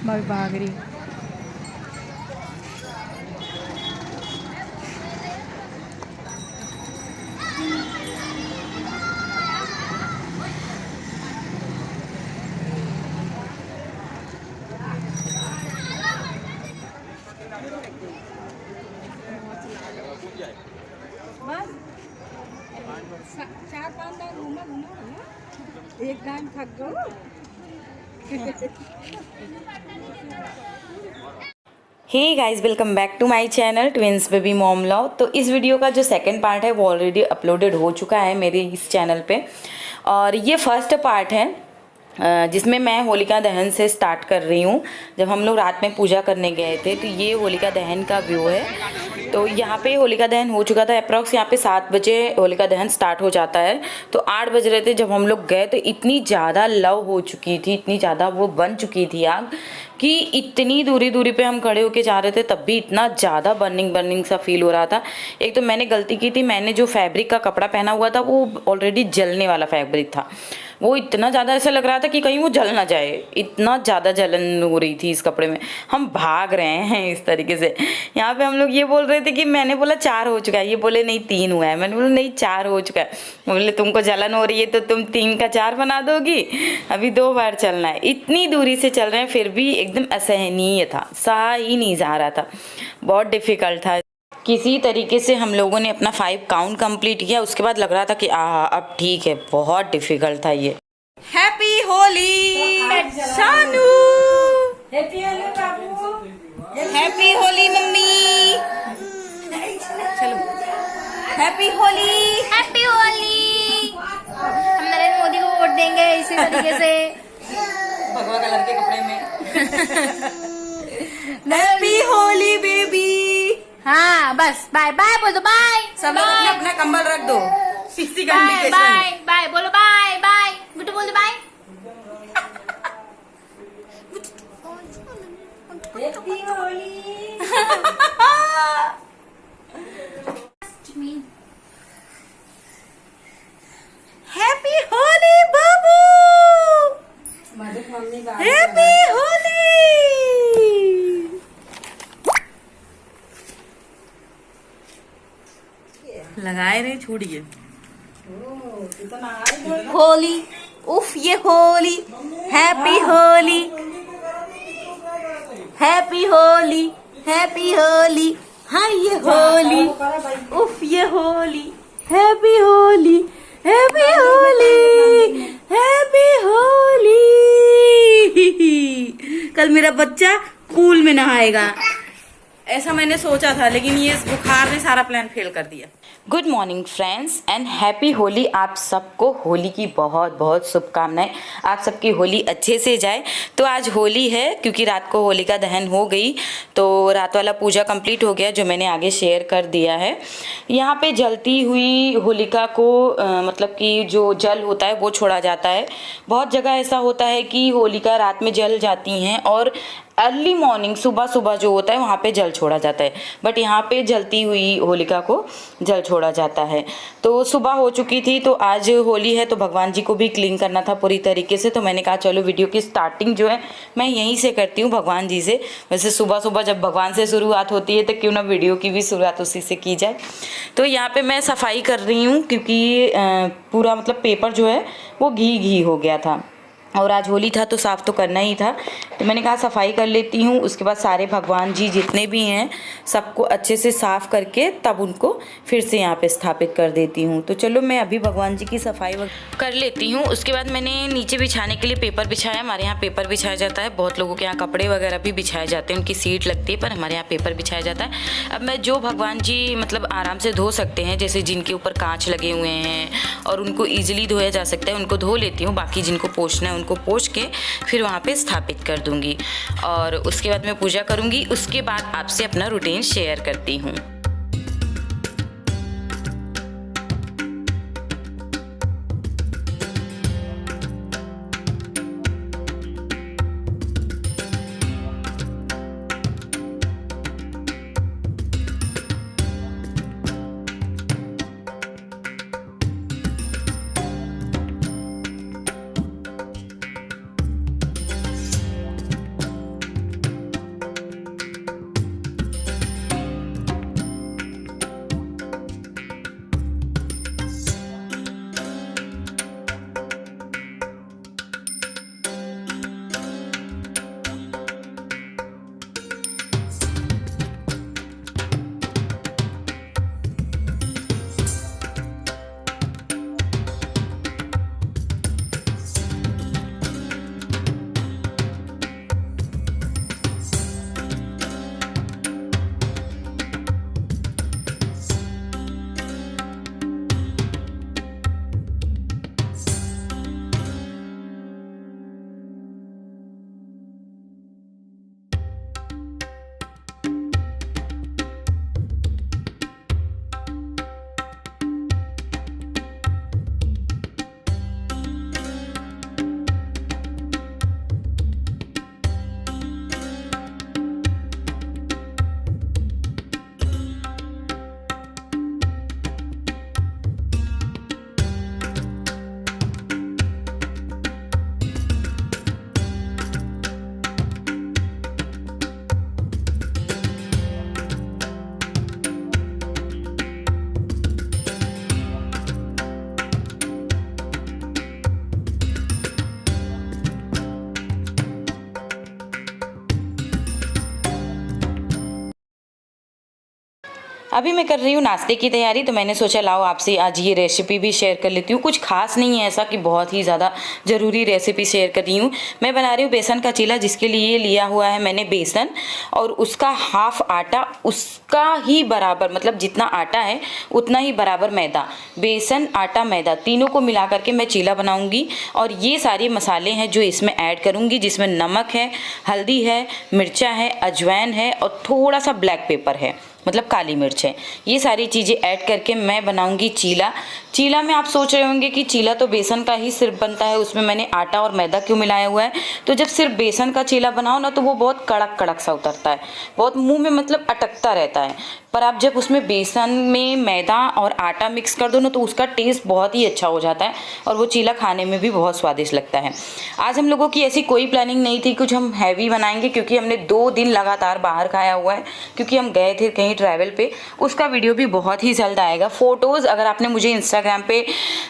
मैं भाग रही। बस 4-5 दान घूमा एक दान थक गो। Hey guys, welcome back to my channel twins baby mom love. तो इस वीडियो का जो सेकंड पार्ट है वो ऑलरेडी अपलोडेड हो चुका है मेरे इस चैनल पे, और ये फर्स्ट पार्ट है जिसमें मैं होलिका दहन से स्टार्ट कर रही हूँ। जब हम लोग रात में पूजा करने गए थे तो ये होलिका दहन का व्यू है। तो यहाँ पे होलिका दहन हो चुका था अप्रॉक्स, यहाँ पे 7 बजे होलिका दहन स्टार्ट हो जाता है। तो 8 बज रहे थे जब हम लोग गए, तो इतनी ज़्यादा लव हो चुकी थी, इतनी ज़्यादा वो बन चुकी थी आग कि इतनी दूरी दूरी पे हम खड़े होके जा रहे थे तब भी इतना ज़्यादा बर्निंग सा फील हो रहा था। एक तो मैंने गलती की थी, मैंने जो फैब्रिक का कपड़ा पहना हुआ था वो ऑलरेडी जलने वाला फैब्रिक था। वो इतना ज़्यादा ऐसा लग रहा था कि कहीं वो जल ना जाए, इतना ज़्यादा जलन हो रही थी इस कपड़े में। हम भाग रहे हैं इस तरीके से। यहाँ पे हम लोग ये बोल रहे थे कि मैंने बोला 4 हो चुका है, ये बोले नहीं 3 हुआ है। मैंने बोला नहीं 4 हो चुका है। बोले तुमको जलन हो रही है तो तुम 3 का 4 बना दोगी, अभी 2 बार चलना है। इतनी दूरी से चल रहे हैं फिर भी एकदम असहनीय था, सहा ही नहीं जा रहा था, बहुत डिफिकल्ट था। किसी तरीके से हम लोगों ने अपना 5 काउंट कंप्लीट किया, उसके बाद लग रहा था कि अब ठीक है, बहुत डिफिकल्ट था ये। हैप्पी होली सानू, हैप्पी होली बाबू, हैप्पी होली मम्मी, चलो हैप्पी होली, हैप्पी होली। हम नरेंद्र मोदी को वोट देंगे इसी तरीके से, भगवा कलर के कपड़े में। Happy Holi baby. हाँ बस बाय बाय बोल दो, बाय सब लोग अपना अपना कंबल रख दो, किसी का बाय इंडिकेशन बाय बाय बोलो, बाय बाय गुड्डू बोल दो bye. Happy Holi. Happy Holi बाबू, मम्मी हैप्पी होली। लगाए रहे, छूट गए। होली, उफ ये Holi, happy Holi, happy Holi, happy Holi, हाँ ये होली, उफ ये Holi, happy Holi, happy Holi, happy Holi. कल मेरा बच्चा पूल में नहाएगा, ऐसा मैंने सोचा था, लेकिन ये बुखार ने सारा प्लान फेल कर दिया। Good morning friends and happy Holi. आप सबको होली की बहुत बहुत शुभकामनाएं। आप सबकी होली अच्छे से जाए। तो आज होली है, क्योंकि रात को होलिका दहन हो गई, तो रात वाला पूजा कंप्लीट हो गया, जो मैंने आगे शेयर कर दिया है। यहाँ पे जलती हुई होलिका को मतलब कि जो जल होता है वो छोड़ा जाता है। बहुत जगह ऐसा होता है कि होलिका रात में जल जाती हैं और अर्ली मॉर्निंग सुबह सुबह जो होता है वहाँ पे जल छोड़ा जाता है, बट यहाँ पे जलती हुई होलिका को जल छोड़ा जाता है। तो सुबह हो चुकी थी, तो आज होली है तो भगवान जी को भी क्लीन करना था पूरी तरीके से। तो मैंने कहा चलो वीडियो की स्टार्टिंग जो है मैं यहीं से करती हूँ, भगवान जी से। वैसे सुबह सुबह जब भगवान से शुरुआत होती है तो क्यों ना वीडियो की भी शुरुआत उसी से की जाए। तो यहाँ पर मैं सफाई कर रही हूँ, क्योंकि पूरा मतलब पेपर जो है वो घी हो गया था, और आज होली था तो साफ़ तो करना ही था। तो मैंने कहा सफाई कर लेती हूँ, उसके बाद सारे भगवान जी जितने भी हैं सबको अच्छे से साफ़ करके तब उनको फिर से यहाँ पे स्थापित कर देती हूँ। तो चलो मैं अभी भगवान जी की सफाई कर लेती हूँ। उसके बाद मैंने नीचे बिछाने के लिए पेपर बिछाया। हमारे यहाँ पेपर बिछाया जाता है, बहुत लोगों के यहाँ कपड़े वगैरह भी बिछाए जाते हैं, उनकी सीट लगती है, पर हमारे यहाँ पेपर बिछाया जाता है। अब मैं जो भगवान जी मतलब आराम से धो सकते हैं, जैसे जिनके ऊपर कांच लगे हुए हैं और उनको ईजिली धोया जा सकता है, उनको धो लेती हूँ। बाकी जिनको पोंछना है उनको पोंछ के फिर वहाँ पे स्थापित कर दूँगी, और उसके बाद मैं पूजा करूँगी। उसके बाद आपसे अपना रूटीन शेयर करती हूँ। अभी मैं कर रही हूँ नाश्ते की तैयारी, तो मैंने सोचा लाओ आपसे आज ये रेसिपी भी शेयर कर लेती हूँ। कुछ खास नहीं है ऐसा कि बहुत ही ज़्यादा ज़रूरी रेसिपी शेयर कर रही हूँ। मैं बना रही हूँ बेसन का चीला, जिसके लिए लिया हुआ है मैंने बेसन और उसका हाफ आटा, उसका ही बराबर मतलब जितना आटा है उतना ही बराबर मैदा। बेसन, आटा, मैदा तीनों को मिला करके मैं चीला बनाऊँगी। और ये सारे मसाले हैं जो इसमें ऐड करूँगी, जिसमें नमक है, हल्दी है, मिर्चा है, अजवाइन है और थोड़ा सा ब्लैक पेपर है, मतलब काली मिर्च है। ये सारी चीज़ें ऐड करके मैं बनाऊंगी चीला। चीला में आप सोच रहे होंगे कि चीला तो बेसन का ही सिर्फ बनता है, उसमें मैंने आटा और मैदा क्यों मिलाया हुआ है। तो जब सिर्फ बेसन का चीला बनाओ ना तो वो बहुत कड़क कड़क सा उतरता है, बहुत मुंह में मतलब अटकता रहता है। पर आप जब उसमें बेसन में मैदा और आटा मिक्स कर दो ना तो उसका टेस्ट बहुत ही अच्छा हो जाता है और वो चीला खाने में भी बहुत स्वादिष्ट लगता है। आज हम लोगों की ऐसी कोई प्लानिंग नहीं थी कुछ हम हैवी बनाएंगे, क्योंकि हमने 2 दिन लगातार बाहर खाया हुआ है, क्योंकि हम गए थे कहीं ट्रैवल पे। उसका वीडियो भी बहुत ही जल्द आएगा। फ़ोटोज़ अगर आपने मुझे इंस्टाग्राम पे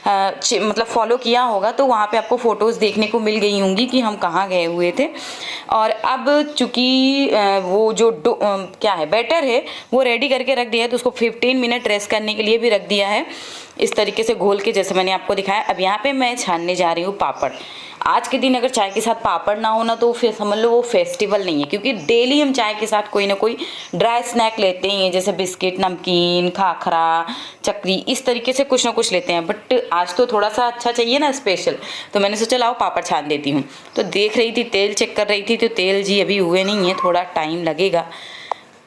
मतलब फॉलो किया होगा तो वहाँ पे आपको फ़ोटोज़ देखने को मिल गई होंगी कि हम कहाँ गए हुए थे। और अब चूँकि वो जो क्या है बैटर है वो रेडी करके रख दिया है, तो उसको 15 मिनट रेस्ट करने के लिए भी रख दिया है, इस तरीके से घोल के जैसे मैंने आपको दिखाया। अब यहाँ पे मैं छानने जा रही हूँ पापड़। आज के दिन अगर चाय के साथ पापड़ ना हो ना तो फिर समझ लो वो फेस्टिवल नहीं है, क्योंकि डेली हम चाय के साथ कोई ना कोई ड्राई स्नैक लेते ही हैं, जैसे बिस्किट, नमकीन, खाखरा, चकरी, इस तरीके से कुछ ना कुछ लेते हैं। बट आज तो थोड़ा सा अच्छा चाहिए ना स्पेशल, तो मैंने सोचा लाओ पापड़ छान देती हूँ। तो देख रही थी, तेल चेक कर रही थी, तो तेल जी अभी हुए नहीं है, थोड़ा टाइम लगेगा।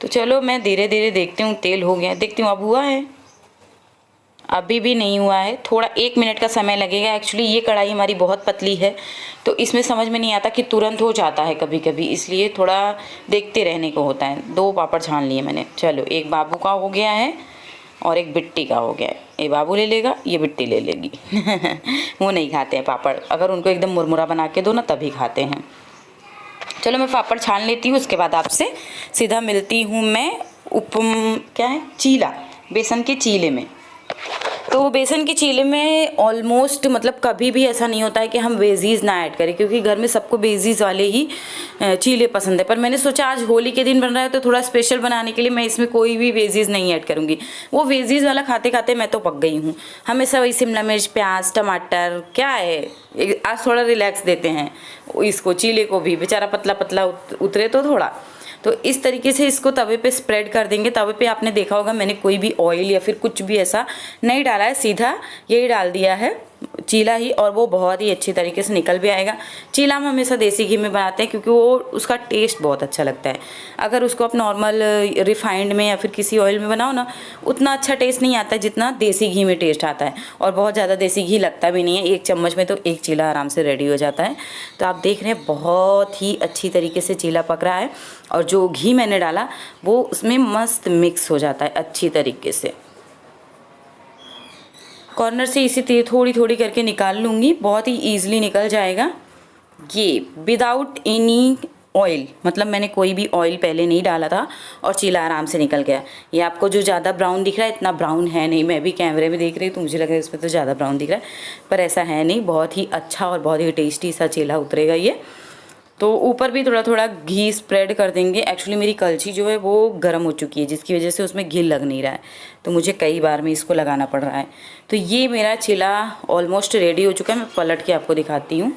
तो चलो मैं धीरे धीरे देखती हूँ। तेल हो गया, देखती हूँ अब हुआ है, अभी भी नहीं हुआ है, थोड़ा 1 मिनट का समय लगेगा। एक्चुअली ये कढ़ाई हमारी बहुत पतली है तो इसमें समझ में नहीं आता कि तुरंत हो जाता है कभी कभी, इसलिए थोड़ा देखते रहने को होता है। 2 पापड़ छान लिए मैंने। चलो, एक बाबू का हो गया है और एक बिट्टी का हो गया है। ये बाबू ले लेगा, ये बिट्टी ले लेगी वो नहीं खाते हैं पापड़, अगर उनको एकदम मुरमुरा बना के दो ना तभी खाते हैं। चलो मैं पापड़ छान लेती हूँ, उसके बाद आपसे सीधा मिलती हूँ मैं क्या है चीला, बेसन के चीले में। तो बेसन के चीले में ऑलमोस्ट मतलब कभी भी ऐसा नहीं होता है कि हम वेजीज़ ना ऐड करें, क्योंकि घर में सबको वेजीज़ वाले ही चीले पसंद है। पर मैंने सोचा आज होली के दिन बन रहा है तो थोड़ा स्पेशल बनाने के लिए मैं इसमें कोई भी वेजीज़ नहीं ऐड करूँगी। वो वेजीज़ वाला खाते खाते मैं तो पक गई हूँ। हमेशा वही शिमला मिर्च, प्याज, टमाटर, क्या है आज थोड़ा रिलैक्स देते हैं इसको, चीले को भी, बेचारा पतला पतला उतरे तो थोड़ा। तो इस तरीके से इसको तवे पे स्प्रेड कर देंगे। तवे पे आपने देखा होगा मैंने कोई भी ऑयल या फिर कुछ भी ऐसा नहीं डाला है, सीधा यही डाल दिया है चीला ही, और वो बहुत ही अच्छी तरीके से निकल भी आएगा। चीला हम हमेशा देसी घी में बनाते हैं क्योंकि वो उसका टेस्ट बहुत अच्छा लगता है। अगर उसको आप नॉर्मल रिफाइंड में या फिर किसी ऑयल में बनाओ ना उतना अच्छा टेस्ट नहीं आता है जितना देसी घी में टेस्ट आता है, और बहुत ज़्यादा देसी घी लगता भी नहीं है। 1 चम्मच में तो 1 चीला आराम से रेडी हो जाता है। तो आप देख रहे हैं बहुत ही अच्छी तरीके से चीला पक रहा है, और जो घी मैंने डाला वो उसमें मस्त मिक्स हो जाता है अच्छी तरीके से। कॉर्नर से इसी थोड़ी थोड़ी करके निकाल लूँगी, बहुत ही ईजिली निकल जाएगा ये विदाउट एनी ऑयल, मतलब मैंने कोई भी ऑयल पहले नहीं डाला था और चीला आराम से निकल गया। ये आपको जो ज़्यादा ब्राउन दिख रहा है इतना ब्राउन है नहीं, मैं भी कैमरे में देख रही हूँ तो मुझे लग रहा है इसमें तो ज़्यादा ब्राउन दिख रहा है, पर ऐसा है नहीं। बहुत ही अच्छा और बहुत ही टेस्टी सा चीला उतरेगा ये। तो ऊपर भी थोड़ा थोड़ा घी स्प्रेड कर देंगे। एक्चुअली मेरी कलछी जो है वो गर्म हो चुकी है, जिसकी वजह से उसमें घी लग नहीं रहा है, तो मुझे कई बार में इसको लगाना पड़ रहा है। तो ये मेरा चीला ऑलमोस्ट रेडी हो चुका है। मैं पलट के आपको दिखाती हूँ।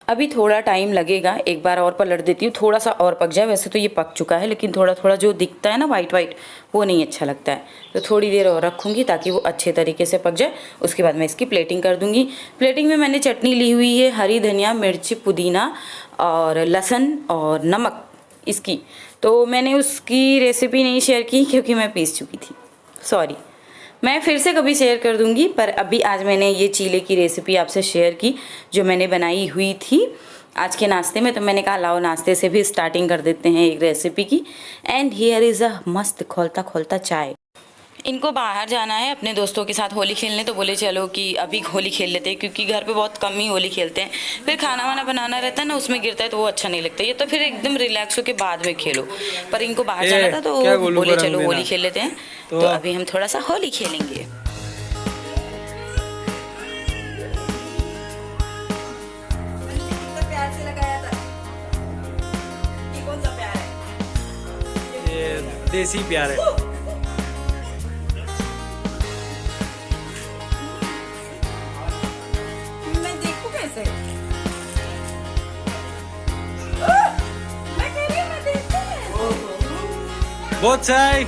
अभी थोड़ा टाइम लगेगा, एक बार और पलट देती हूँ, थोड़ा सा और पक जाए। वैसे तो ये पक चुका है लेकिन थोड़ा थोड़ा जो दिखता है ना वाइट वाइट वो नहीं अच्छा लगता है, तो थोड़ी देर और रखूँगी ताकि वो अच्छे तरीके से पक जाए। उसके बाद मैं इसकी प्लेटिंग कर दूँगी। प्लेटिंग में मैंने चटनी ली हुई है, हरी धनिया, मिर्ची, पुदीना और लहसुन और नमक इसकी। तो मैंने उसकी रेसिपी नहीं शेयर की क्योंकि मैं पीस चुकी थी, सॉरी। मैं फिर से कभी शेयर कर दूंगी, पर अभी आज मैंने ये चीले की रेसिपी आपसे शेयर की जो मैंने बनाई हुई थी आज के नाश्ते में। तो मैंने कहा लाओ नाश्ते से भी स्टार्टिंग कर देते हैं एक रेसिपी की। एंड हियर इज़ अ मस्त खोलता खोलता चाय। इनको बाहर जाना है अपने दोस्तों के साथ होली खेलने, तो बोले चलो कि अभी होली खेल लेते हैं, क्योंकि घर पे बहुत कम ही होली खेलते हैं। फिर खाना वाना बनाना रहता है ना, उसमें गिरता है तो वो अच्छा नहीं लगता। ये तो फिर एकदम रिलैक्स होके बाद में खेलो, पर इनको बाहर जाना था तो बोले चलो होली खेल लेते हैं। तो अभी हम थोड़ा सा होली खेलेंगे। देसी प्यार है। बहुत सही,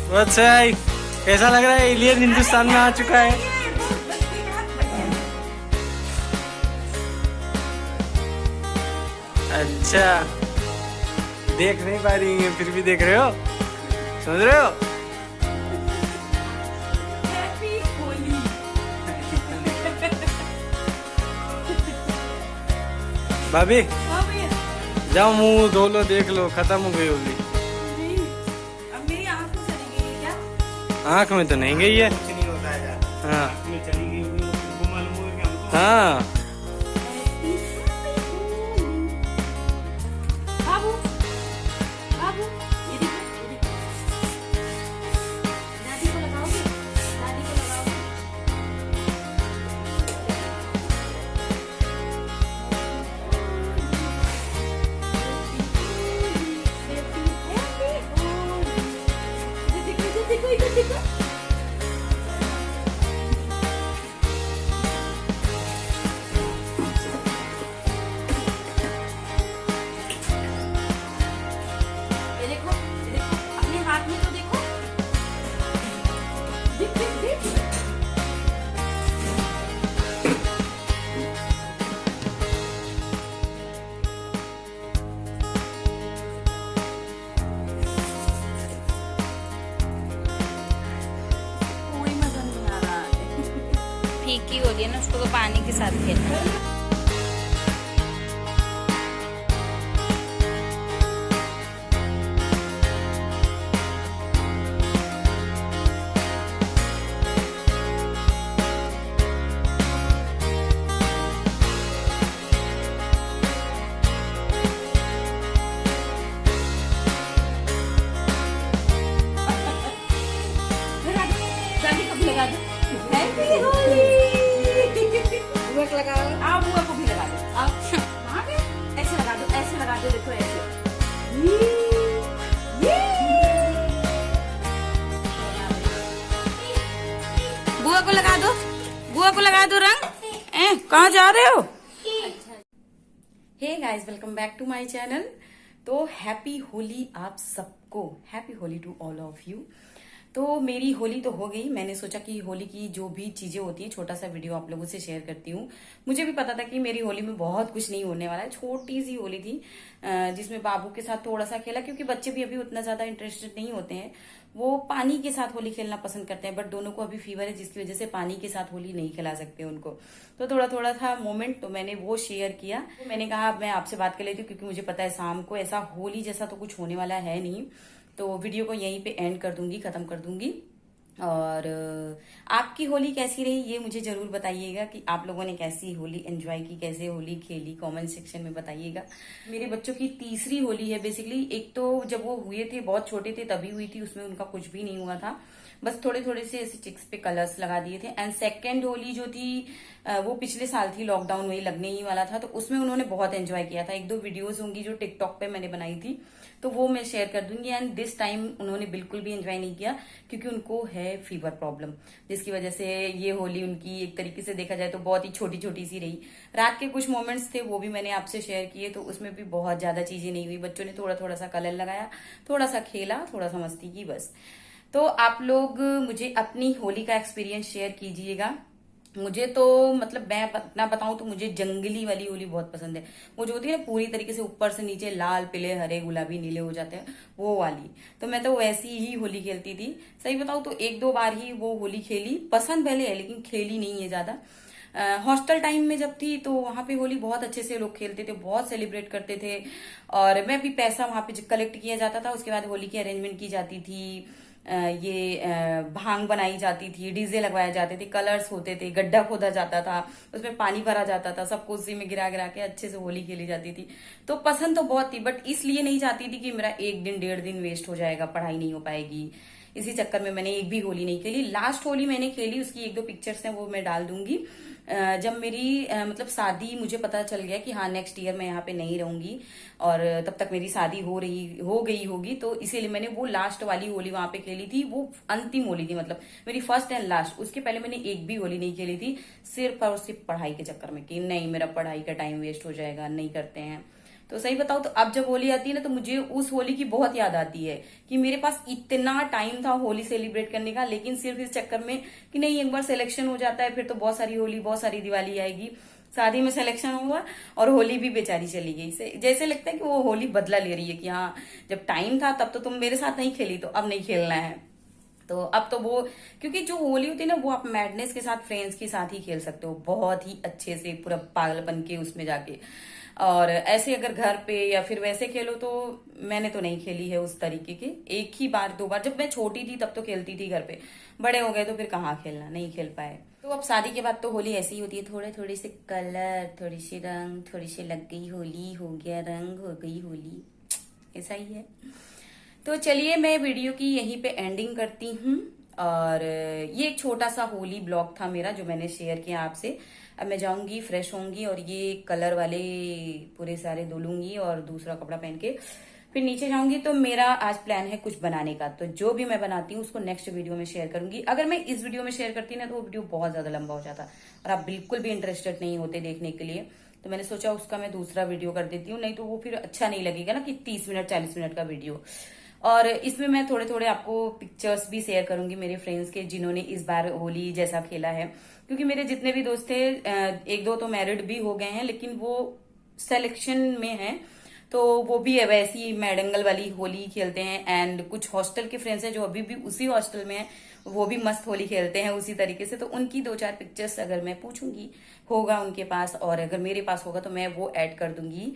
बहुत सही। कैसा लग रहा है? एलियन हिंदुस्तान में आ चुका है। अच्छा, देख नहीं पा रही है फिर भी देख रहे हो, समझ रहे हो? भाभी जाओ मुंह धो लो, देख लो खत्म हो गई होगी। अब मेरी आँख में चली गई है क्या? आँख में तो नहीं गई है। हाँ हाँ। बाबू बाबू ये देखो, दादी को लगाओगे, दादी को लगाओगे। देखो अपने हाथ में तो देखो। देख देख देख। कोई मजा नहीं आ रहा है। फीकी हो रही है ना, उसको तो पानी के साथ खेलना है। दादी को भी लगा दो। हैप्पी होली। बुआ को लगाओ। आओ बुआ को भी लगा दो। आओ कहाँ गए? ऐसे लगा दो, ऐसे लगा दो, देखो ऐसे। बुआ को लगा दो, बुआ को लगा दो रंग। कहाँ जा रहे हो? Hey guys, welcome back to my channel. तो हैप्पी होली आप सबको, happy Holi to all of you. तो मेरी होली तो हो गई। मैंने सोचा कि होली की जो भी चीजें होती है छोटा सा वीडियो आप लोगों से शेयर करती हूँ। मुझे भी पता था कि मेरी होली में बहुत कुछ नहीं होने वाला है। छोटी सी होली थी जिसमें बाबू के साथ थोड़ा सा खेला, क्योंकि बच्चे भी अभी उतना ज्यादा इंटरेस्टेड नहीं होते हैं। वो पानी के साथ होली खेलना पसंद करते हैं, बट दोनों को अभी फीवर है जिसकी वजह से पानी के साथ होली नहीं खिला सकते उनको। तो थोड़ा थोड़ा था मोमेंट, तो मैंने वो शेयर किया। तो मैंने कहा अब मैं आपसे बात कर लेती हूँ, क्योंकि मुझे पता है शाम को ऐसा होली जैसा तो कुछ होने वाला है नहीं। तो वीडियो को यहीं पे एंड कर दूंगी, खत्म कर दूंगी। और आपकी होली कैसी रही ये मुझे जरूर बताइएगा कि आप लोगों ने कैसी होली एंजॉय की, कैसे होली खेली, कमेंट सेक्शन में बताइएगा। मेरे बच्चों की तीसरी होली है बेसिकली। एक तो जब वो हुए थे बहुत छोटे थे तभी हुई थी, उसमें उनका कुछ भी नहीं हुआ था, बस थोड़े थोड़े से ऐसे चिक्स पे कलर्स लगा दिए थे। एंड सेकेंड होली जो थी वो पिछले साल थी, लॉकडाउन वही लगने ही वाला था, तो उसमें उन्होंने बहुत एंजॉय किया था। एक दो वीडियोस होंगी जो टिकटॉक पे मैंने बनाई थी, तो वो मैं शेयर कर दूंगी। एंड दिस टाइम उन्होंने बिल्कुल भी एंजॉय नहीं किया, क्योंकि उनको है फीवर प्रॉब्लम, जिसकी वजह से ये होली उनकी एक तरीके से देखा जाए तो बहुत ही छोटी छोटी सी रही। रात के कुछ मोमेंट्स थे वो भी मैंने आपसे शेयर किए, तो उसमें भी बहुत ज्यादा चीजें नहीं हुई। बच्चों ने थोड़ा थोड़ा सा कलर लगाया, थोड़ा सा खेला, थोड़ा सा मस्ती की, बस। तो आप लोग मुझे अपनी होली का एक्सपीरियंस शेयर कीजिएगा। मुझे तो मतलब मैं अपना बताऊं तो मुझे जंगली वाली होली बहुत पसंद है। वो जो होती है ना पूरी तरीके से ऊपर से नीचे लाल पीले हरे गुलाबी नीले हो जाते हैं, वो वाली। तो मैं तो वैसी ही होली खेलती थी। सही बताऊं तो एक दो बार ही वो होली खेली, पसंद पहले है लेकिन खेली नहीं है ज्यादा। हॉस्टल टाइम में जब थी तो वहां पे होली बहुत अच्छे से लोग खेलते थे, बहुत सेलिब्रेट करते थे। और मैं भी पैसा वहां पे कलेक्ट किया जाता था, उसके बाद होली की अरेंजमेंट की जाती थी। भांग बनाई जाती थी, डीजे लगवाए जाते थे, कलर्स होते थे, गड्ढा खोदा जाता था, उसमें पानी भरा जाता था, सबको उसी में गिरा गिरा के अच्छे से होली खेली जाती थी। तो पसंद तो बहुत थी, बट इसलिए नहीं चाहती थी कि मेरा एक दिन डेढ़ दिन वेस्ट हो जाएगा, पढ़ाई नहीं हो पाएगी। इसी चक्कर में मैंने एक भी होली नहीं खेली। लास्ट होली मैंने खेली, उसकी एक दो पिक्चर्स हैं वो मैं डाल दूंगी। जब मेरी मतलब शादी, मुझे पता चल गया कि हाँ नेक्स्ट ईयर मैं यहाँ पे नहीं रहूंगी और तब तक मेरी शादी हो गई होगी, तो इसीलिए मैंने वो लास्ट वाली होली वहां पे खेली थी। वो अंतिम होली थी, मतलब मेरी फर्स्ट एंड लास्ट। उसके पहले मैंने एक भी होली नहीं खेली थी, सिर्फ और सिर्फ पढ़ाई के चक्कर में कि नहीं मेरा पढ़ाई का टाइम वेस्ट हो जाएगा, नहीं करते हैं। तो सही बताओ तो अब जब होली आती है ना तो मुझे उस होली की बहुत याद आती है कि मेरे पास इतना टाइम था होली सेलिब्रेट करने का, लेकिन सिर्फ इस चक्कर में कि नहीं एक बार सिलेक्शन हो जाता है फिर तो बहुत सारी होली बहुत सारी दिवाली आएगी। शादी में सिलेक्शन हुआ और होली भी बेचारी चली गई। जैसे लगता है कि वो होली बदला ले रही है कि हाँ जब टाइम था तब तो तुम मेरे साथ नहीं खेली तो अब नहीं खेलना है। तो अब तो वो, क्योंकि जो होली होती है ना वो आप मैडनेस के साथ फ्रेंड्स के साथ ही खेल सकते हो बहुत ही अच्छे से, पूरा पागलपन के उसमें जाके। और ऐसे अगर घर पे या फिर वैसे खेलो तो मैंने तो नहीं खेली है उस तरीके के, एक ही बार दो बार। जब मैं छोटी थी तब तो खेलती थी घर पे, बड़े हो गए तो फिर कहाँ खेलना, नहीं खेल पाए। तो अब शादी के बाद तो होली ऐसी ही होती है, थोड़े थोड़े से कलर, थोड़ी सी रंग, थोड़ी सी लग गई होली, हो गया रंग, हो गई होली, ऐसा ही है। तो चलिए मैं वीडियो की यहीं पे एंडिंग करती हूँ। और ये एक छोटा सा होली ब्लॉग था मेरा जो मैंने शेयर किया आपसे। अब मैं जाऊंगी फ्रेश होंगी और ये कलर वाले पूरे सारे धुलूंगी और दूसरा कपड़ा पहन के फिर नीचे जाऊंगी। तो मेरा आज प्लान है कुछ बनाने का, तो जो भी मैं बनाती हूँ उसको नेक्स्ट वीडियो में शेयर करूंगी। अगर मैं इस वीडियो में शेयर करती ना तो वो वीडियो बहुत ज्यादा लंबा हो जाता और आप बिल्कुल भी इंटरेस्टेड नहीं होते देखने के लिए। तो मैंने सोचा उसका मैं दूसरा वीडियो कर देती हूँ, नहीं तो वो फिर अच्छा नहीं लगेगा ना कि 30 मिनट 40 मिनट का वीडियो। और इसमें मैं थोड़े थोड़े आपको पिक्चर्स भी शेयर करूंगी मेरे फ्रेंड्स के जिन्होंने इस बार होली जैसा खेला है। क्योंकि मेरे जितने भी दोस्त थे एक दो तो मैरिड भी हो गए हैं लेकिन वो सिलेक्शन में हैं, तो वो भी वैसी मैडंगल वाली होली खेलते हैं। एंड कुछ हॉस्टल के फ्रेंड्स हैं जो अभी भी उसी हॉस्टल में हैं, वो भी मस्त होली खेलते हैं उसी तरीके से। तो उनकी 2-4 पिक्चर्स अगर मैं पूछूंगी होगा उनके पास और अगर मेरे पास होगा तो मैं वो ऐड कर दूंगी।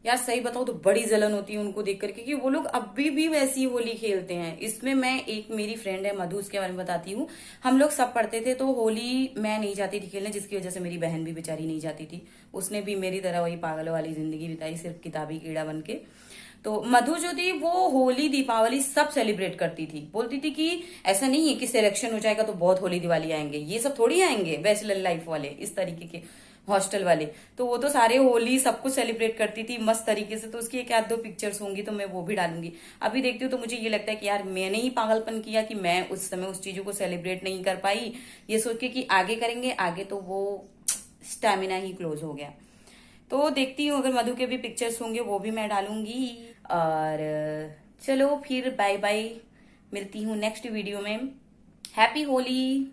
यार सही बताओ तो बड़ी जलन होती है उनको देख करके कि वो लोग अभी भी वैसी होली खेलते हैं। इसमें मैं एक मेरी फ्रेंड है मधु, उसके बारे में बताती हूँ। हम लोग सब पढ़ते थे तो होली मैं नहीं जाती थी खेलने, जिसकी वजह से मेरी बहन भी बेचारी नहीं जाती थी। उसने भी मेरी तरह वही पागल वाली जिंदगी बिताई, सिर्फ किताबी कीड़ा बन के। तो मधु जो थी वो होली दीपावली सब सेलिब्रेट करती थी, बोलती थी कि ऐसा नहीं है कि सिलेक्शन हो जाएगा तो बहुत होली दिवाली आएंगे, ये सब थोड़ी आएंगे बैचलर लाइफ वाले, इस तरीके के हॉस्टल वाले। तो वो तो सारे होली सब कुछ सेलिब्रेट करती थी मस्त तरीके से। तो उसकी एक आध दो पिक्चर्स होंगी तो मैं वो भी डालूंगी। अभी देखती हूँ तो मुझे ये लगता है कि यार मैंने ही पागलपन किया कि मैं उस समय उस चीजों को सेलिब्रेट नहीं कर पाई, ये सोच के कि आगे करेंगे, आगे तो वो स्टेमिना ही क्लोज हो गया। तो देखती हूँ अगर मधु के भी पिक्चर्स होंगे वो भी मैं डालूंगी। और चलो फिर बाय बाय, मिलती हूँ नेक्स्ट वीडियो में। हैप्पी होली।